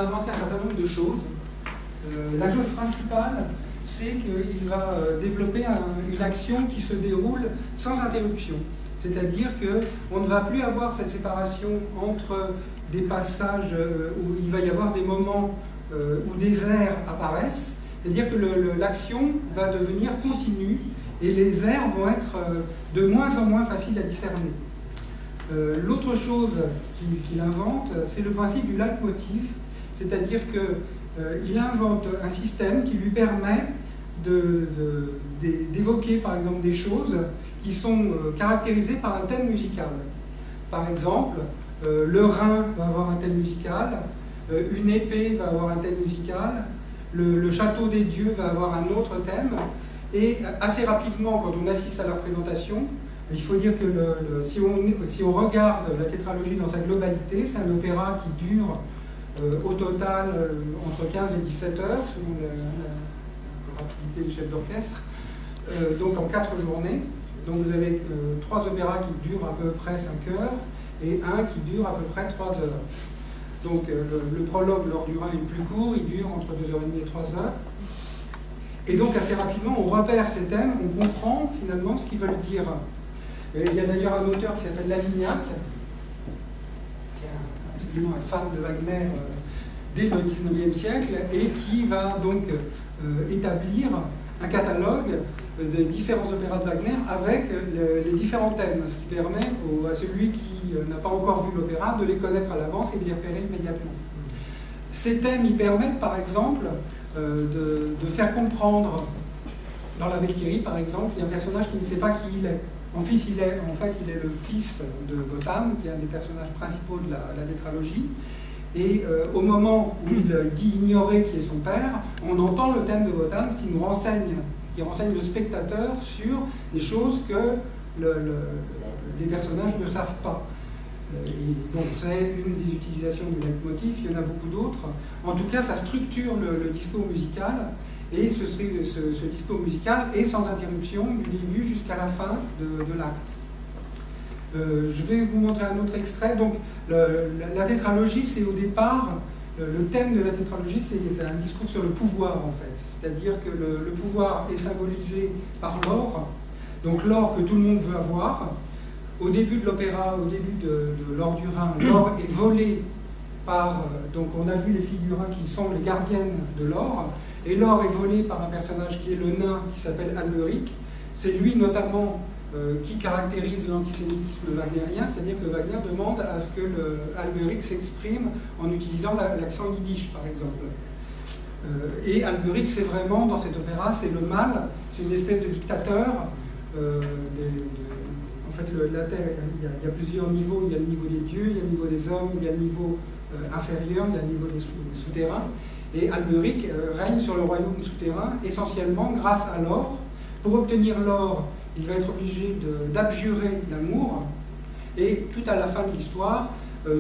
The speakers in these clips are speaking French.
va inventer un certain nombre de choses. La chose principale, c'est qu'il va développer une action qui se déroule sans interruption. C'est-à-dire qu'on ne va plus avoir cette séparation entre des passages où il va y avoir des moments où des airs apparaissent, c'est-à-dire que l'action va devenir continue et les airs vont être de moins en moins faciles à discerner. L'autre chose qu'il invente, c'est le principe du leitmotiv, c'est-à-dire qu'il invente un système qui lui permet d'évoquer par exemple des choses qui sont caractérisées par un thème musical. Par exemple, le Rhin va avoir un thème musical, une épée va avoir un thème musical, le château des dieux va avoir un autre thème, et assez rapidement, quand on assiste à la représentation, il faut dire que si on regarde la tétralogie dans sa globalité, c'est un opéra qui dure au total entre 15 et 17 heures, selon la rapidité du chef d'orchestre, donc en 4 journées. Donc vous avez 3 opéras qui durent à peu près 5 heures et un qui dure à peu près 3 heures. Donc le prologue, lors du Rhin, est le plus court, il dure entre 2h30 et 3 heures. Et donc assez rapidement, on repère ces thèmes, on comprend finalement ce qu'ils veulent dire. Et il y a d'ailleurs un auteur qui s'appelle Lavignac, qui est absolument un fan de Wagner dès le XIXe siècle, et qui va donc établir un catalogue des différents opéras de Wagner avec les différents thèmes, ce qui permet à celui qui n'a pas encore vu l'opéra de les connaître à l'avance et de les repérer immédiatement. Ces thèmes, ils permettent par exemple de faire comprendre, dans la Valkyrie par exemple, il y a un personnage qui ne sait pas qui il est. En fait, il est le fils de Wotan, qui est un des personnages principaux de la tétralogie. Et au moment où il dit ignorer qui est son père, on entend le thème de Wotan, ce qui nous renseigne, le spectateur sur des choses que les personnages ne savent pas. Et donc c'est une des utilisations du leitmotiv, il y en a beaucoup d'autres. En tout cas, ça structure le discours musical, et ce discours musical est sans interruption du début jusqu'à la fin de l'acte. Je vais vous montrer un autre extrait. Donc, la tétralogie, c'est au départ, le thème de la tétralogie, c'est un discours sur le pouvoir, en fait. C'est-à-dire que le pouvoir est symbolisé par l'or, donc l'or que tout le monde veut avoir. Au début de l'opéra, au début de l'or du Rhin, l'or est volé par... donc, on a vu les filles du Rhin qui sont les gardiennes de l'or, et l'or est volé par un personnage qui est le nain, qui s'appelle Alberic. C'est lui, notamment, qui caractérise l'antisémitisme wagnérien, c'est-à-dire que Wagner demande à ce que Alberic s'exprime en utilisant l'accent yiddish, par exemple. Et Alberic, c'est vraiment, dans cet opéra, c'est le mal, c'est une espèce de dictateur. En fait, la Terre, il y a plusieurs niveaux. Il y a le niveau des dieux, il y a le niveau des hommes, il y a le niveau inférieur, il y a le niveau des souterrains. Et Alberic règne sur le royaume souterrain, essentiellement grâce à l'or. Pour obtenir l'or, il va être obligé d'abjurer l'amour, et tout à la fin de l'histoire,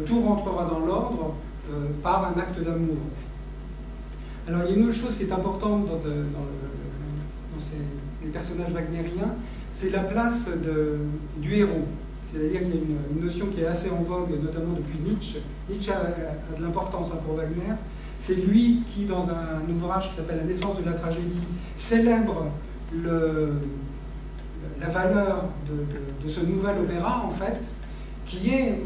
tout rentrera dans l'ordre par un acte d'amour. Alors il y a une autre chose qui est importante dans les personnages wagnériens, c'est la place du héros. C'est-à-dire qu'il y a une notion qui est assez en vogue, notamment depuis Nietzsche. Nietzsche a de l'importance pour Wagner. C'est lui qui, dans un ouvrage qui s'appelle La naissance de la tragédie, célèbre la valeur de ce nouvel opéra, en fait, qui est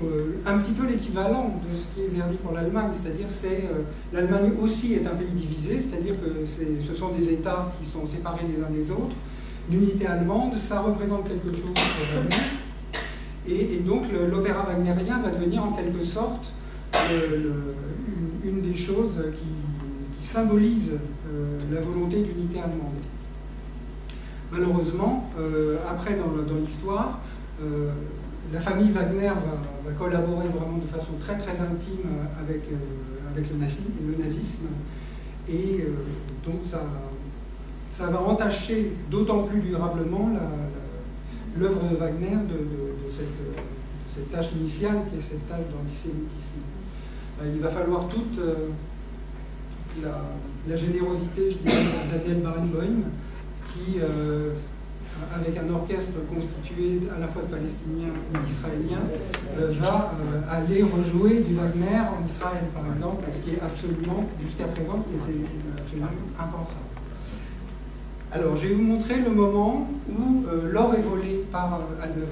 un petit peu l'équivalent de ce qui est Verdi pour l'Allemagne, c'est-à-dire l'Allemagne aussi est un pays divisé, c'est-à-dire que ce sont des États qui sont séparés les uns des autres. L'unité allemande, ça représente quelque chose pour Wagner, et donc l'opéra wagnérien va devenir en quelque sorte une des choses qui symbolise la volonté d'unité allemande. Malheureusement, après dans l'histoire, la famille Wagner va collaborer vraiment de façon très très intime avec le nazisme, et donc ça va entacher d'autant plus durablement l'œuvre de Wagner de cette tâche initiale qui est cette tâche d'antisémitisme. Il va falloir toute la générosité, je dirais, de Daniel Barenboim, qui avec un orchestre constitué à la fois de Palestiniens et d'Israéliens, va aller rejouer du Wagner en Israël, par exemple, ce qui est absolument, jusqu'à présent, ce qui était absolument impensable. Alors, je vais vous montrer le moment où l'or est volé par Alberi.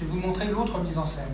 Je vais vous montrer l'autre mise en scène.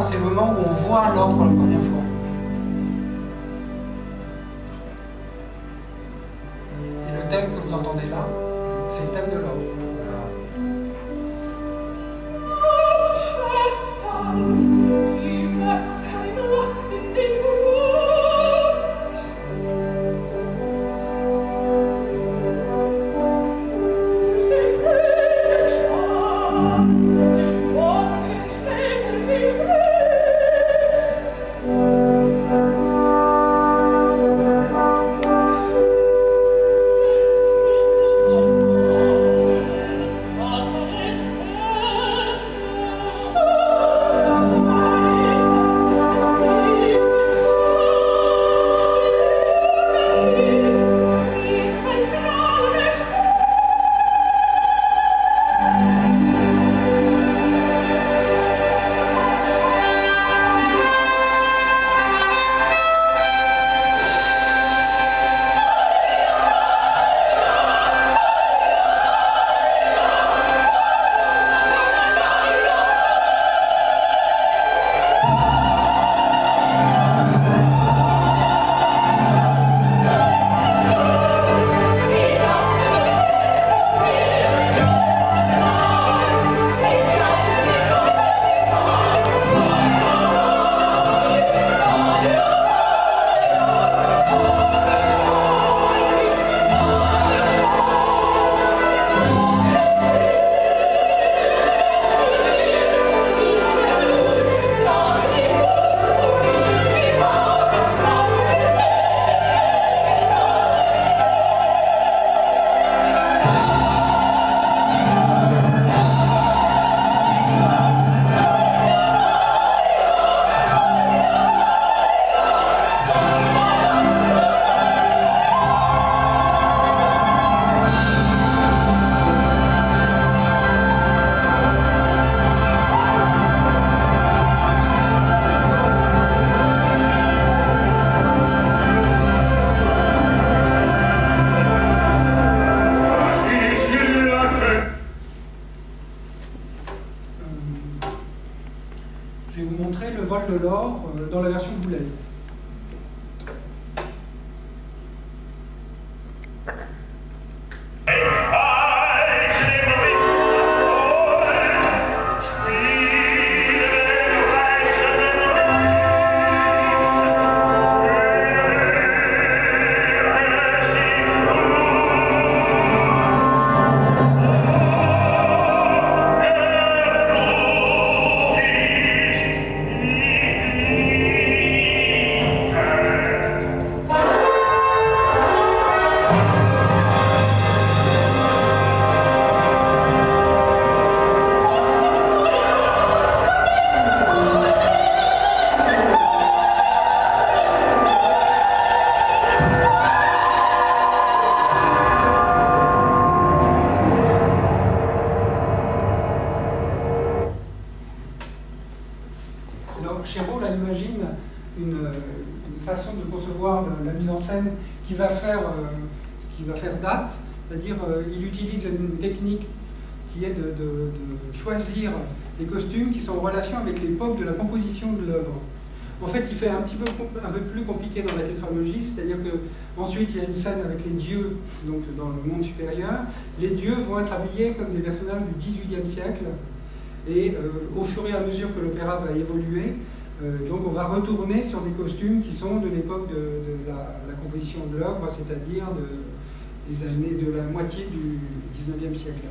C'est le moment où on voit l'or pour la première fois. Et le thème que vous entendez là, c'est le thème de l'or. Je vais vous montrer le vol de l'or dans la version Boulez. de concevoir la mise en scène qui va faire date, c'est-à-dire il utilise une technique qui est de choisir des costumes qui sont en relation avec l'époque de la composition de l'œuvre. En fait, il fait un peu plus compliqué dans la tétralogie, c'est-à-dire qu'ensuite il y a une scène avec les dieux, donc dans le monde supérieur. Les dieux vont être habillés comme des personnages du XVIIIe siècle, et au fur et à mesure que l'opéra va évoluer, donc on va retourner sur des costumes qui sont de l'époque de la composition de l'œuvre, c'est-à-dire de la moitié du XIXe siècle.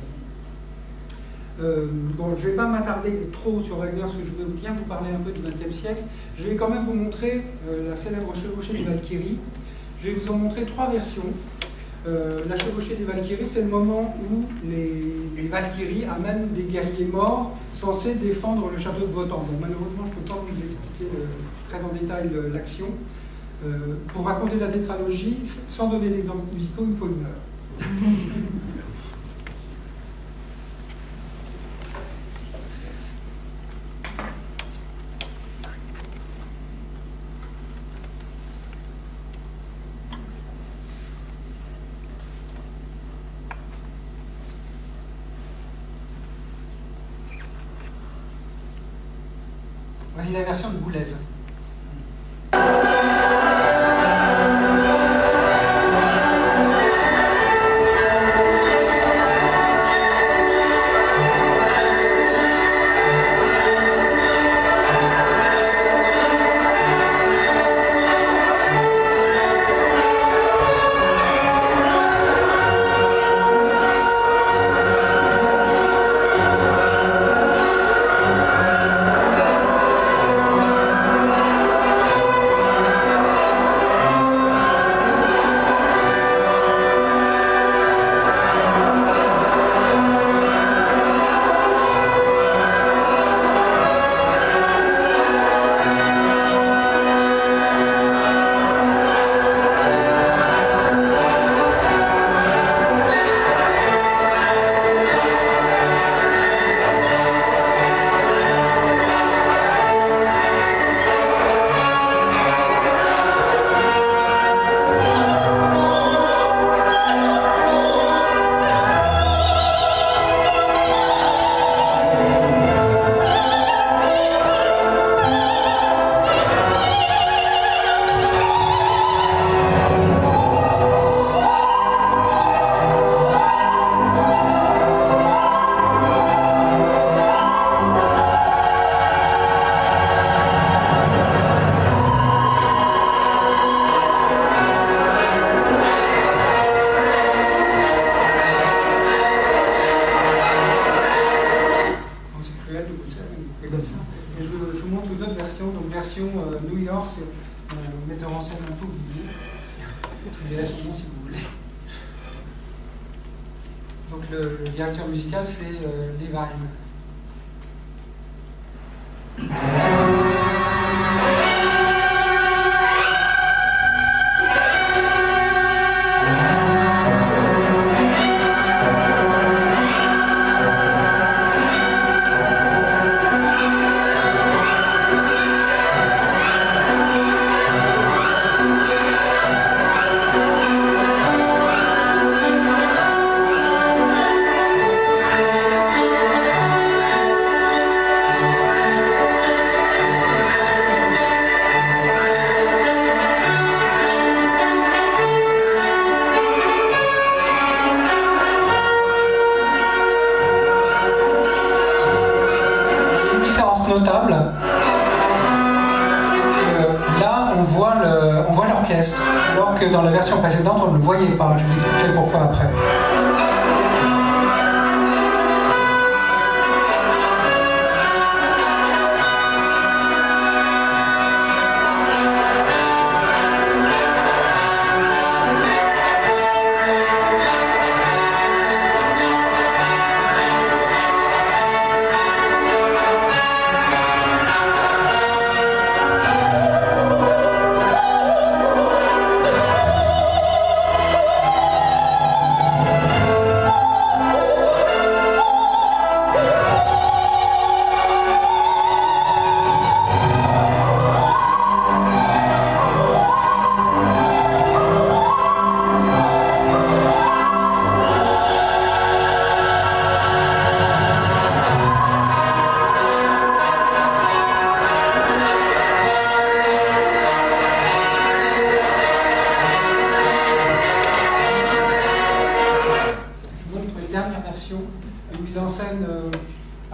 Bon, je ne vais pas m'attarder trop sur Wagner, parce que je veux bien vous parler un peu du XXe siècle. Je vais quand même vous montrer la célèbre chevauchée des Valkyries. Je vais vous en montrer 3 versions. La chevauchée des Valkyries, c'est le moment où les Valkyries amènent des guerriers morts censés défendre le château de Wotan. Bon, malheureusement, je ne peux pas vous expliquer très en détail l'action. Pour raconter la tétralogie, sans donner d'exemples musicaux, il me faut 1 heure. Voici la version de Boulez. Le directeur musical, c'est Levine. Notable, c'est que là on voit l'orchestre, alors que dans la version précédente on ne le voyait pas. Je vous expliquerai pourquoi après.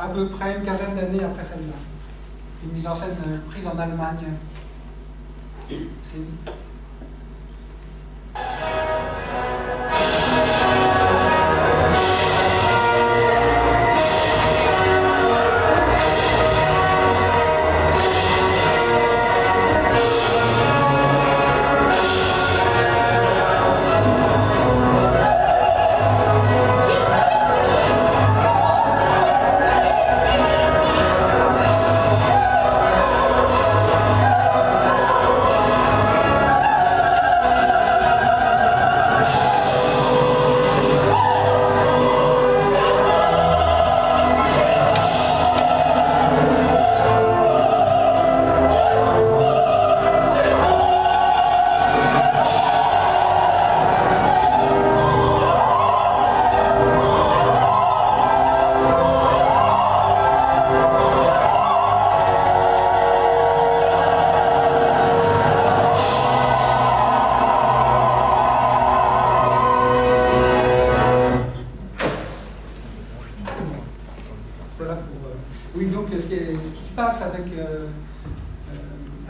à peu près une quinzaine d'années après celle-là. Une mise en scène prise en Allemagne. C'est...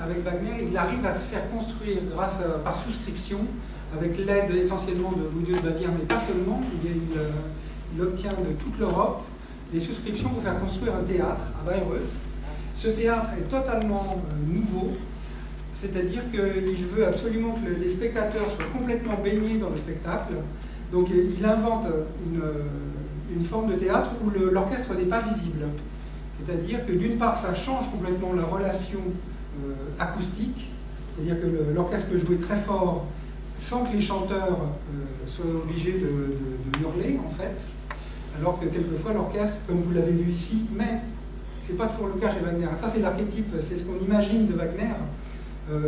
avec Wagner, il arrive à se faire construire par souscription, avec l'aide essentiellement de Louis II de Bavière, mais pas seulement. Il obtient de toute l'Europe des souscriptions pour faire construire un théâtre à Bayreuth. Ce théâtre est totalement nouveau, c'est-à-dire qu'il veut absolument que les spectateurs soient complètement baignés dans le spectacle. Donc il invente une forme de théâtre où l'orchestre n'est pas visible. C'est-à-dire que d'une part, ça change complètement la relation acoustique, c'est-à-dire que l'orchestre peut jouer très fort sans que les chanteurs soient obligés de hurler, en fait, alors que quelquefois l'orchestre, comme vous l'avez vu ici, mais c'est pas toujours le cas chez Wagner. Ça, c'est l'archétype, c'est ce qu'on imagine de Wagner.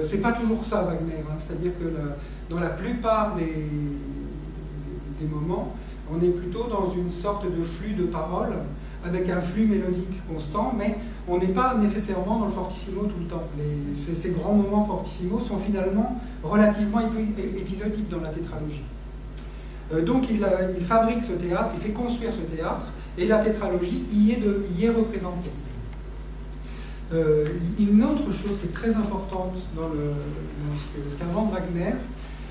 C'est pas toujours ça, Wagner, hein. C'est-à-dire que dans la plupart des moments, on est plutôt dans une sorte de flux de paroles, avec un flux mélodique constant, mais on n'est pas nécessairement dans le fortissimo tout le temps. Ces grands moments fortissimo sont finalement relativement épisodiques dans la tétralogie. Donc il fabrique ce théâtre, il fait construire ce théâtre, et la tétralogie y est représentée. Une autre chose qui est très importante dans ce qu'invente Wagner,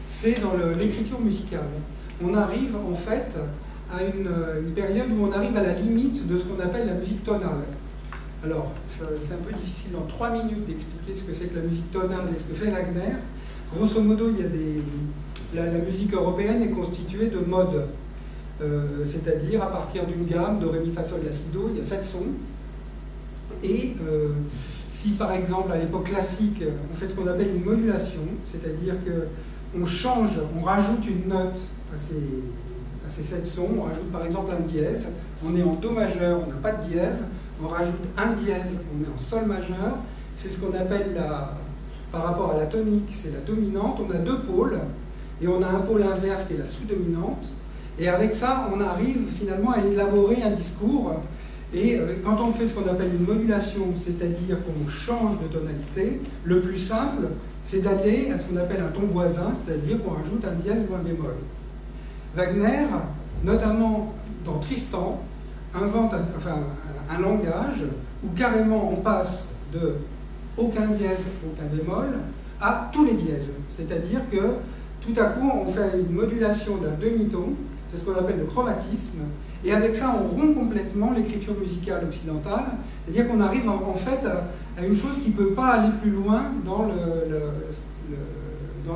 c'est dans l'écriture musicale. On arrive en fait à une période où on arrive à la limite de ce qu'on appelle la musique tonale. Alors, c'est un peu difficile en 3 minutes d'expliquer ce que c'est que la musique tonale et ce que fait Wagner. Grosso modo, la musique européenne est constituée de modes, c'est-à-dire à partir d'une gamme, do, ré, mi, fa, sol, la, si, do, il y a 7 sons. Et si par exemple à l'époque classique, on fait ce qu'on appelle une modulation, c'est-à-dire qu'on rajoute une note à ces 7 sons, on rajoute par exemple un dièse, on est en do majeur, on n'a pas de dièse, on rajoute un dièse, on est en sol majeur, c'est ce qu'on appelle par rapport à la tonique, c'est la dominante, on a 2 pôles, et on a un pôle inverse qui est la sous-dominante, et avec ça on arrive finalement à élaborer un discours, et quand on fait ce qu'on appelle une modulation, c'est-à-dire qu'on change de tonalité, le plus simple, c'est d'aller à ce qu'on appelle un ton voisin, c'est-à-dire qu'on rajoute un dièse ou un bémol. Wagner, notamment dans Tristan, invente un langage où carrément on passe de aucun dièse, aucun bémol, à tous les dièses. C'est-à-dire que tout à coup on fait une modulation d'un demi-ton, c'est ce qu'on appelle le chromatisme, et avec ça on rompt complètement l'écriture musicale occidentale, c'est-à-dire qu'on arrive en fait à une chose qui ne peut pas aller plus loin dans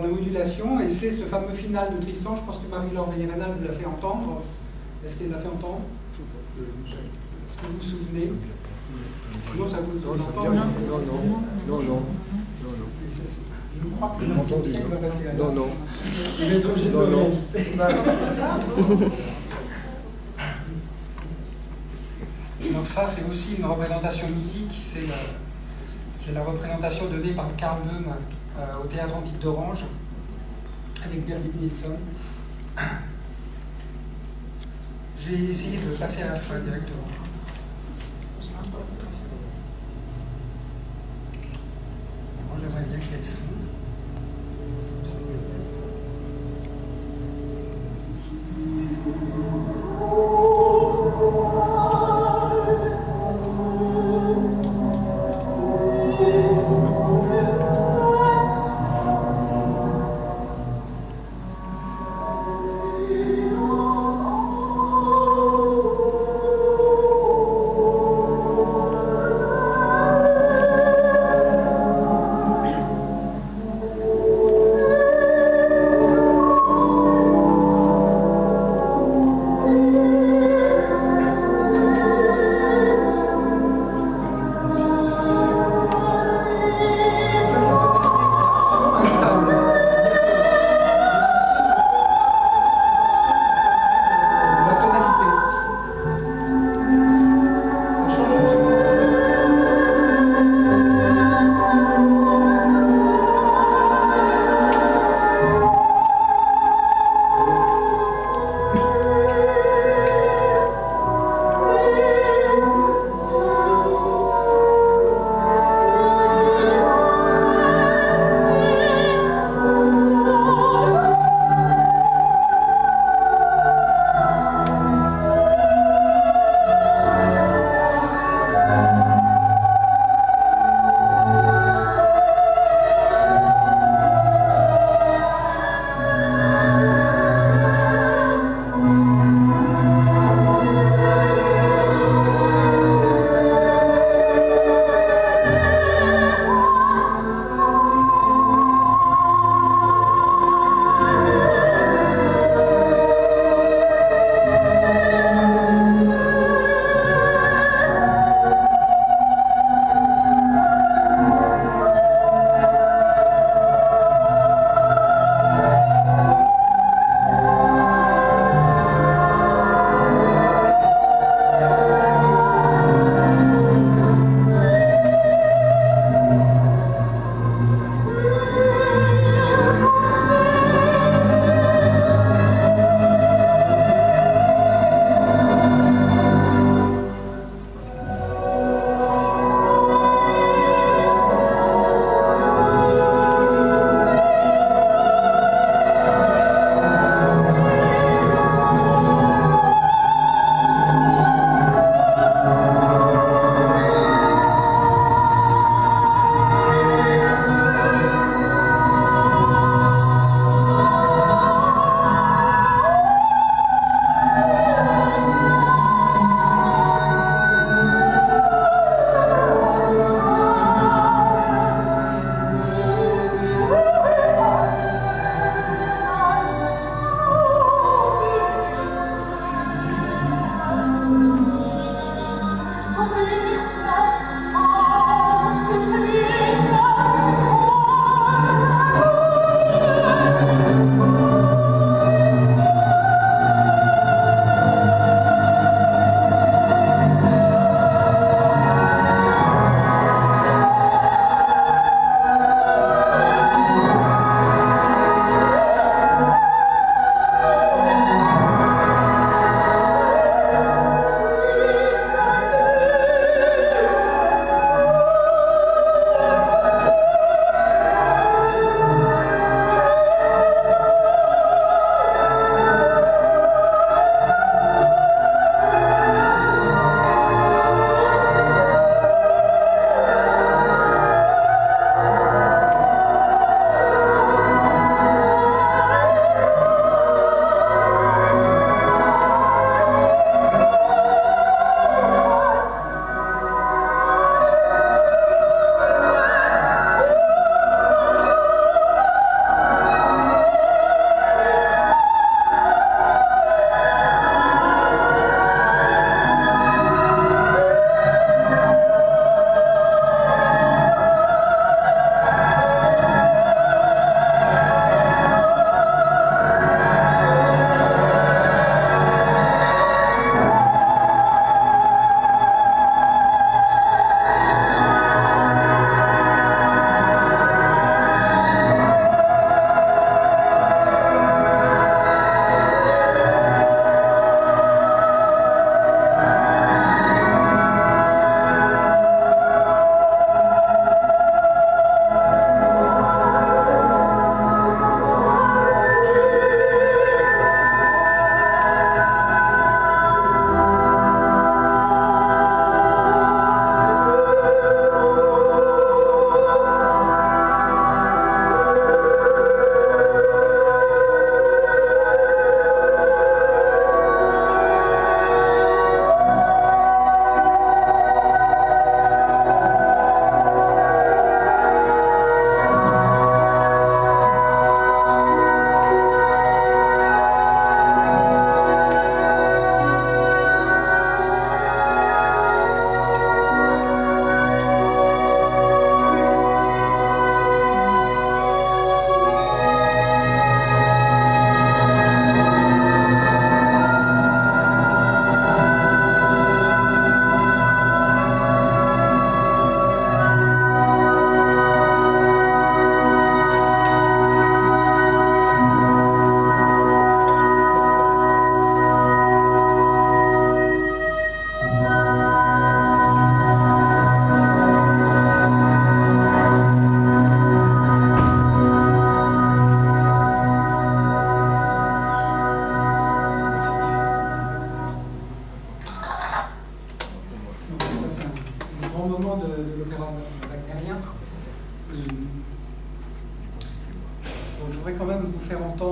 la modulation, et c'est ce fameux final de Tristan. Je pense que Marie-Laure Veillerenal vous l'a fait entendre. Est-ce qu'elle l'a fait entendre? Est-ce que vous vous souvenez? Sinon ça vous entend? Non. Je crois que le siècle va passer à l'heure. Non. Il va être obligé de Donc ça, c'est aussi une représentation mythique. C'est la représentation donnée par Carl Böhm au Théâtre Antique d'Orange, avec Birgit Nilsson. J'ai essayé de passer à la fin directement. J'aimerais bien qu'elle sonne.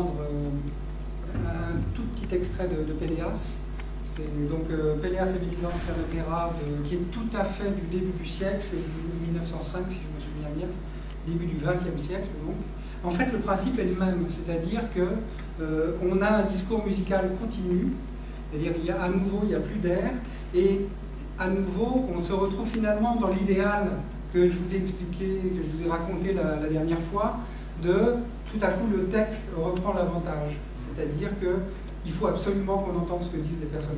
entendre un tout petit extrait de Péléas. Donc Péléas et Mélisande, c'est un opéra qui est tout à fait du début du siècle, c'est 1905 si je me souviens bien, début du XXe siècle donc. En fait, le principe est le même, c'est-à-dire qu'on a un discours musical continu, c'est-à-dire à nouveau il n'y a plus d'air, et à nouveau on se retrouve finalement dans l'idéal que je vous ai expliqué, que je vous ai raconté la dernière fois, de tout à coup le texte reprend l'avantage, c'est-à-dire qu'il faut absolument qu'on entende ce que disent les personnages.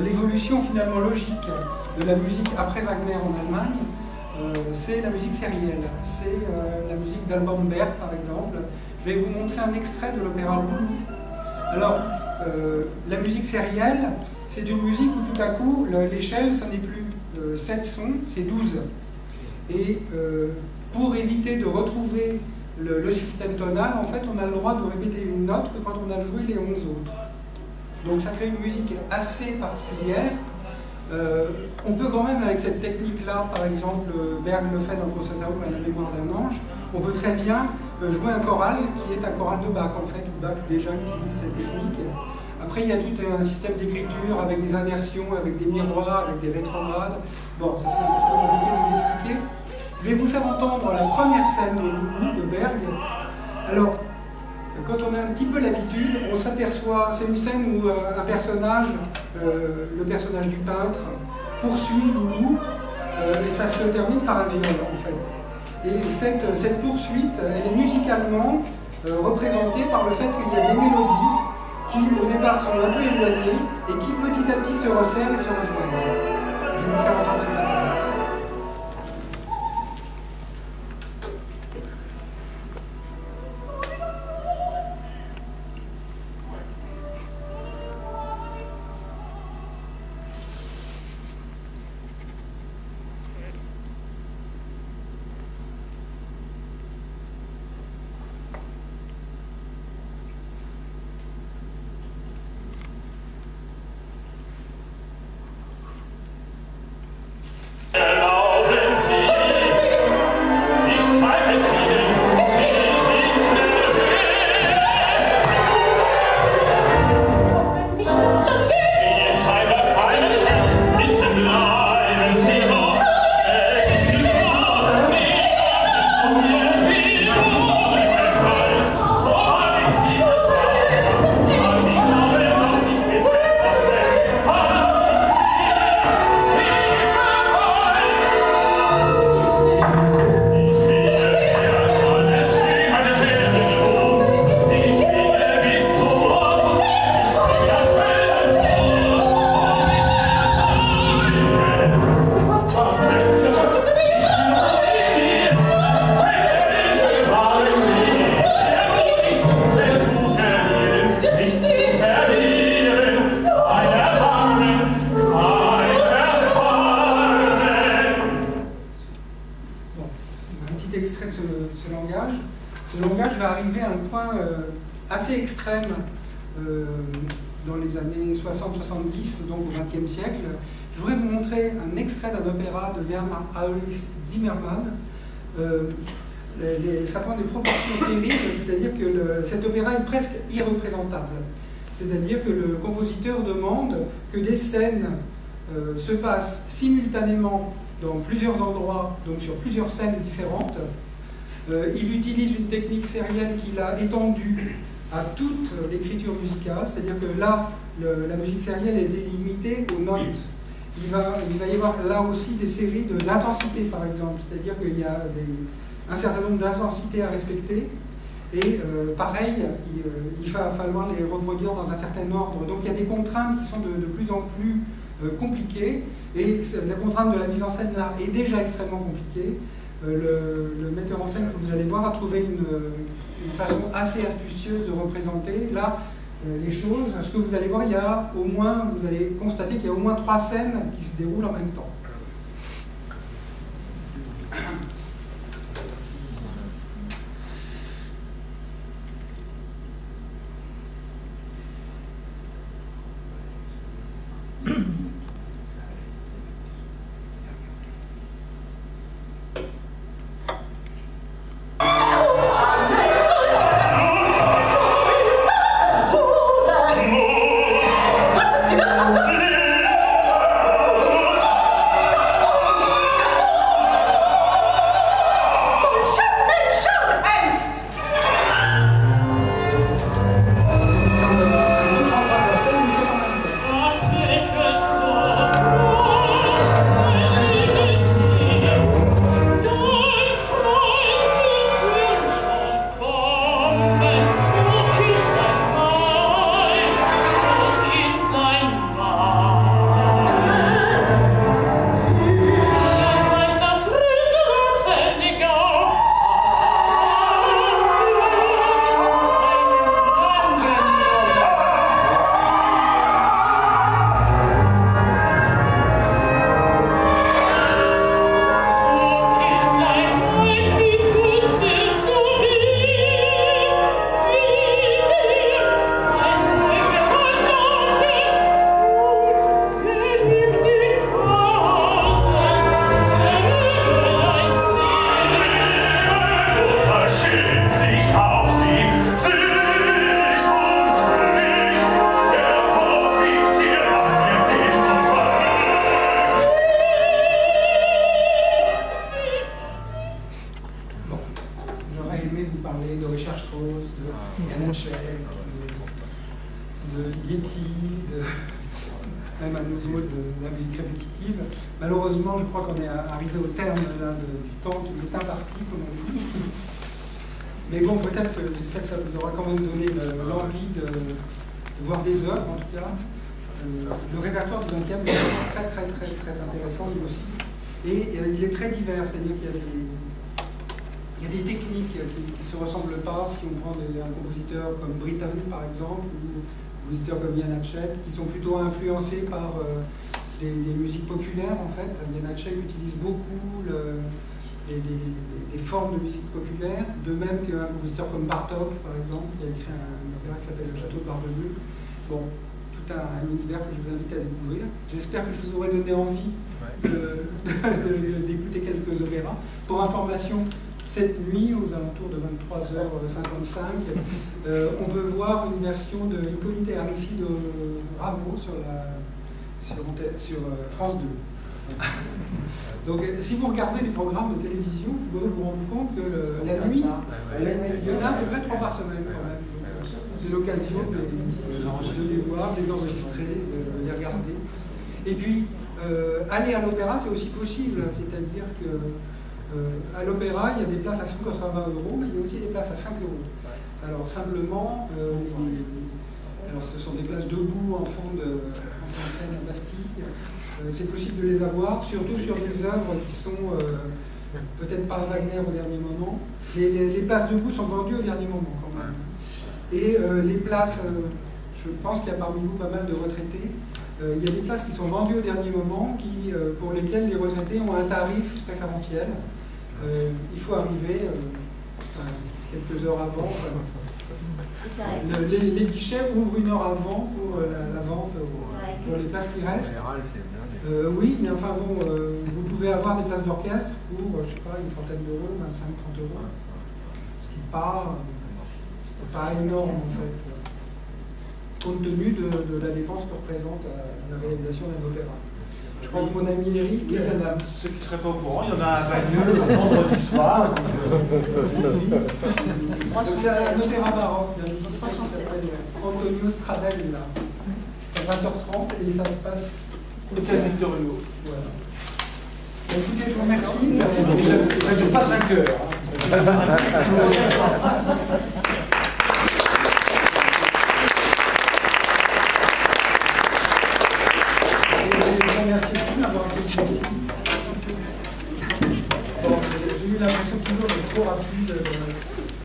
L'évolution finalement logique de la musique après Wagner en Allemagne, c'est la musique sérielle, c'est la musique d'Alban Berg par exemple. Je vais vous montrer un extrait de l'opéra Loulou. Alors, la musique sérielle, c'est une musique où tout à coup, l'échelle, ce n'est plus 7 sons, c'est 12. Et pour éviter de retrouver le système tonal, en fait, on a le droit de répéter une note que quand on a joué les 11 autres. Donc ça crée une musique assez particulière. On peut quand même, avec cette technique-là, par exemple, Berg le fait dans Procession à la mémoire d'un ange, on peut très bien jouer un choral qui est un choral de Bach, en fait, où Bach déjà utilise cette technique. Après, il y a tout un système d'écriture avec des inversions, avec des miroirs, avec des rétrogrades. Bon, ça serait un petit peu compliqué de vous expliquer. Je vais vous faire entendre la première scène de Loulou, de Berg. Alors, quand on a un petit peu l'habitude, on s'aperçoit, c'est une scène où un personnage, le personnage du peintre, poursuit Loulou, et ça se termine par un viol en fait. Et cette poursuite, elle est musicalement représentée par le fait qu'il y a des mélodies qui au départ sont un peu éloignées et qui petit à petit se resserrent et se rejoignent. Je vais vous faire entendre ce passage. extrême dans les années 60-70, donc au XXe siècle. Je voudrais vous montrer un extrait d'un opéra de Bernard Heinrich Zimmermann. Ça prend des proportions terribles, c'est-à-dire que cet opéra est presque irreprésentable. C'est-à-dire que le compositeur demande que des scènes se passent simultanément dans plusieurs endroits, donc sur plusieurs scènes différentes. Il utilise une technique sérielle qu'il a étendue à toute l'écriture musicale, c'est-à-dire que là, la musique sérielle est délimitée aux notes. Il va y avoir là aussi des séries d'intensité, par exemple, c'est-à-dire qu'il y a un certain nombre d'intensités à respecter, et pareil, il va falloir les reproduire dans un certain ordre. Donc il y a des contraintes qui sont de plus en plus compliquées, et la contrainte de la mise en scène là est déjà extrêmement compliquée. Le metteur en scène que vous allez voir a trouvé une façon assez astucieuse de représenter là les choses. Ce que vous allez voir, vous allez constater qu'il y a au moins 3 scènes qui se déroulent en même temps. Malheureusement, je crois qu'on est arrivé au terme là, du temps qui est imparti, comme on dit. Mais bon, peut-être que j'espère que ça vous aura quand même donné l'envie de voir des œuvres, en tout cas. Le répertoire du XXe est très intéressant, lui aussi. Et il est très divers, c'est-à-dire qu'il y a des techniques qui ne se ressemblent pas. Si on prend un compositeur comme Britten, par exemple, ou un compositeur comme Janacek, qui sont plutôt influencés par des musiques populaires, en fait. Janacek utilise beaucoup des formes de musique populaire, de même qu'un compositeur comme Bartók, par exemple, qui a écrit un opéra qui s'appelle Le Château de Barbe-Bleue. Bon, tout un univers que je vous invite à découvrir. J'espère que je vous aurai donné envie d'écouter quelques opéras. Pour information, cette nuit, aux alentours de 23h55, on peut voir une version de Hippolyte et Aristide Rameau sur France 2. Donc, si vous regardez les programmes de télévision, vous pouvez vous rendre compte que la nuit, il y en a à peu près 3 par semaine quand même. C'est l'occasion de les voir, de les enregistrer, de les regarder. Et puis, aller à l'opéra, c'est aussi possible, c'est-à-dire que à l'opéra, il y a des places à 180 €, mais il y a aussi des places à 5 €. Alors simplement, ce sont des places debout en fond de scène à Bastille. C'est possible de les avoir, surtout sur des œuvres qui sont peut-être pas Wagner au dernier moment, mais les places debout sont vendues au dernier moment quand même. Et les places, je pense qu'il y a parmi vous pas mal de retraités. Il y a des places qui sont vendues au dernier moment, pour lesquelles les retraités ont un tarif préférentiel. Il faut arriver quelques heures avant. Les guichets ouvrent 1 heure avant pour la vente, pour les places qui restent. Oui, mais enfin bon, vous pouvez avoir des places d'orchestre pour, je sais pas, une trentaine d'euros, 25-30 euros. Ce qui n'est pas énorme en fait, compte tenu de la dépense que représente la réalisation d'un opéra. Je crois que mon ami Eric. Oui, ceux qui ne seraient pas au courant, il y en a un Bagneux le vendredi soir. C'est un opéra baroque d'un musicien qui s'appelle Antonio Stradella. C'est à 20h30 et ça se passe au Théâtre Victor Hugo. Voilà. Écoutez, je vous remercie. Merci beaucoup. Ça ne dure pas 5 heures.